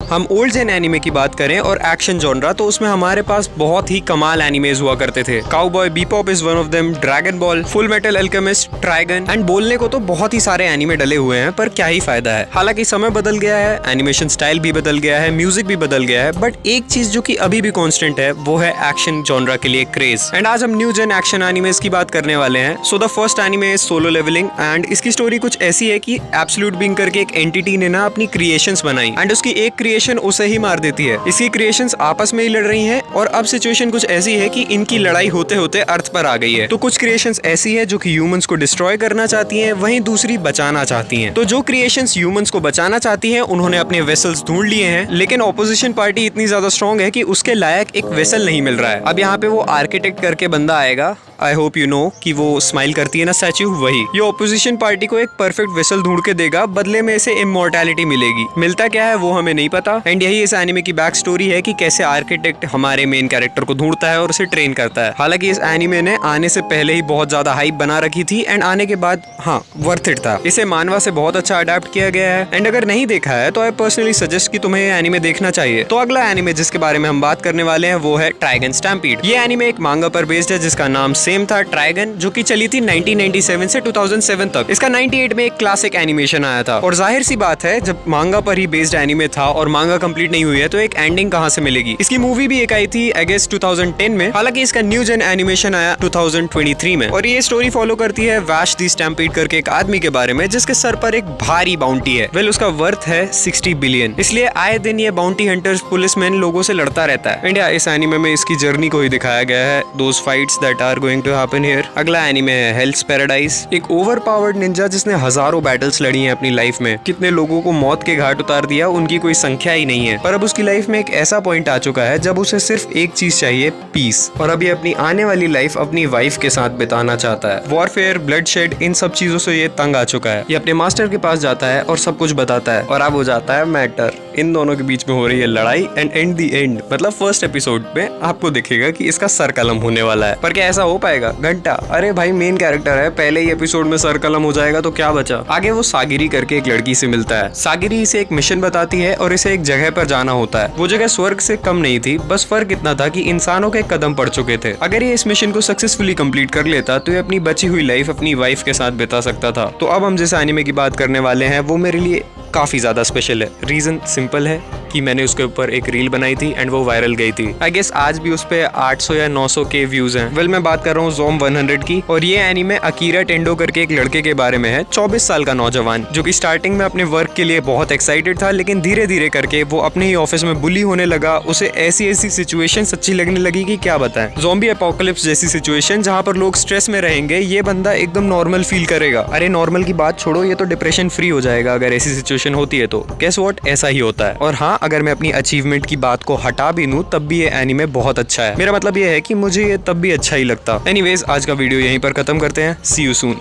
हम ओल्ड जेन एनिमे की बात करें और एक्शन जॉनरा तो उसमें हमारे पास बहुत ही कमाल एनिमेज हुआ करते थे। Cowboy Bebop is one of them, Dragon Ball, Full Metal Alchemist, Trigun and बोलने को तो बहुत ही सारे एनिमे डले हुए हैं, पर क्या ही फायदा है। हालांकि समय बदल गया है, एनिमेशन स्टाइल भी बदल गया है, म्यूजिक भी बदल गया है, बट एक चीज जो कि अभी भी कांस्टेंट है वो है एक्शन जॉनरा के लिए क्रेज। एंड आज हम न्यू जेन एक्शन एनिमेज की बात करने वाले हैं। So the first anime is solo levelling and इसकी स्टोरी कुछ ऐसी है कि एब्सोल्यूट बीइंग करके एक एंटिटी ने ना अपनी क्रिएशंस बनाई एंड उसकी एक क्रिएशन उसे ही मार देती है। इसकी क्रिएशंस आपस में ही लड़ रही हैं और अब सिचुएशन कुछ ऐसी है कि इनकी लड़ाई होते होते अर्थ पर आ गई है। तो कुछ क्रिएशंस ऐसी है जो कि ह्यूमंस को डिस्ट्रॉय करना चाहती हैं, वहीं दूसरी बचाना चाहती हैं। तो जो क्रिएशंस ह्यूमंस को बचाना चाहती हैं उन्होंने अपने वेसल्स ढूंढ लिए हैं, लेकिन ऑपोजिशन पार्टी इतनी ज्यादा स्ट्रॉन्ग है कि उसके लायक एक वेसल नहीं मिल रहा है। अब यहाँ पे वो आर्किटेक्ट करके बंदा आएगा, आई होप यू नो कि वो स्माइल करती है ना स्टैच्यू, वही। ये ऑपोजिशन पार्टी को एक परफेक्ट वेसल ढूंढ के देगा, बदले में इसे इमॉर्टैलिटी मिलेगी। मिलता क्या है वो हमें नहीं पता। एंड यही इस एनिमे की बैक स्टोरी है कि कैसे आर्किटेक्ट हमारे मेन कैरेक्टर को ढूंढता है और उसे ट्रेन करता है। हालांकि इस एनिमे ने आने से पहले ही बहुत ज्यादा हाइप बना रखी थी एंड आने के बाद हाँ वर्थ इट था। इसे मानवा से बहुत अच्छा अडेप्ट किया गया है एंड अगर नहीं देखा है तो आई पर्सनली सजेस्ट कि तुम्हें ये एनिमे देखना चाहिए। तो अगला एनिमे जिसके बारे में हम बात करने वाले हैं वो है ट्राइगन स्टैम्पीड। ये एनिमे एक मांगा पर बेस्ड है जिसका नाम सेम था, ट्राइगन, जो कि चली थी 1997 से 2007 तक। इसका 98 में एक क्लासिक एनिमेशन आया था और जाहिर सी बात है जब मांगा पर ही बेस्ड एनिमे था और मांगा कंप्लीट नहीं हुई है तो एक एंडिंग कहां से मिलेगी। इसकी मूवी भी एक आई थी आई गेस 2010 में। हालांकि इसका न्यू जेन एनिमेशन आया 2023 में और ये स्टोरी फॉलो करती है वैश द स्टैम्पीड करके एक आदमी के बारे में जिसके सर पर एक भारी बाउंटी है। वेल उसका वर्थ है 60 बिलियन। इसलिए आए दिन ये बाउंटी हंटर्स पुलिसमैन लोगों से लड़ता रहता है। इंडिया इस एनिमे में इसकी जर्नी को ही दिखाया गया है, those fights that are going to happen here. अगला एनिमे है हेल्स पैराडाइज। एक ओवर पावर्ड निंजा जिसने हजारों बैटल्स लड़ी हैं अपनी लाइफ में, कितने लोगों को मौत के घाट उतार दिया उनकी कोई संख्या ही नहीं है। पर अब उसकी लाइफ में एक ऐसा पॉइंट आ चुका है जब उसे सिर्फ एक चीज चाहिए, पीस। और अब ये अपनी आने वाली लाइफ अपनी वाइफ के साथ बिताना चाहता है। वॉरफेयर, ब्लडशेड, इन सब चीजों से ये तंग आ चुका है। ये अपने मास्टर के पास जाता है और सब कुछ बताता है और अब हो जाता है मैटर। इन दोनों के बीच में हो रही है लड़ाई एंड एंड दी एंड मतलब फर्स्ट एपिसोड में आपको दिखेगा कि इसका सर कलम होने वाला है। पर क्या ऐसा हो पाएगा? घंटा, अरे भाई मेन कैरेक्टर है, पहले ही एपिसोड में सर कलम हो जाएगा तो क्या बचा। आगे वो सागिरी करके एक लड़की से मिलता है। सागिरी इसे एक मिशन बताती है और इसे एक जगह पर जाना होता है। वो जगह स्वर्ग से कम नहीं थी, बस फर्क इतना था कि इंसानों के कदम पड़ चुके थे। अगर ये इस मिशन को सक्सेसफुली कंप्लीट कर लेता तो ये अपनी बची हुई लाइफ अपनी वाइफ के साथ बिता सकता था। तो अब हम जिस एनिमे की बात करने वाले हैं वो मेरे लिए काफी ज्यादा स्पेशल है। रीजन सिंपल है कि मैंने उसके ऊपर एक रील बनाई थी एंड वो वायरल गई थी। आई गेस आज भी उस पे 800 या 900 के व्यूज हैं। वेल मैं बात कर रहा हूँ ज़ोम 100 की और ये एनीमे अकीरा टेंडो करके एक लड़के के बारे में है, 24 साल का नौजवान जो कि स्टार्टिंग में अपने वर्क के लिए बहुत एक्साइटेड था, लेकिन धीरे धीरे करके वो अपने ही ऑफिस में बुली होने लगा। उसे ऐसी ऐसी सिचुएशन अच्छी लगने लगी कि क्या बताएं। ज़ॉम्बी एपोकलिप्स जैसी सिचुएशन जहाँ पर लोग स्ट्रेस में रहेंगे, ये बंदा एकदम नॉर्मल फील करेगा। अरे नॉर्मल की बात छोड़ो, ये तो डिप्रेशन फ्री हो जाएगा अगर ऐसी सिचुएशन होती है तो। गेस व्हाट, ऐसा ही होता है। और हाँ, अगर मैं अपनी अचीवमेंट की बात को हटा भी दूं तब भी ये एनीमे बहुत अच्छा है। मेरा मतलब ये है कि मुझे ये तब भी अच्छा ही लगता। एनीवेज आज का वीडियो यहीं पर खत्म करते हैं। सी यू सून।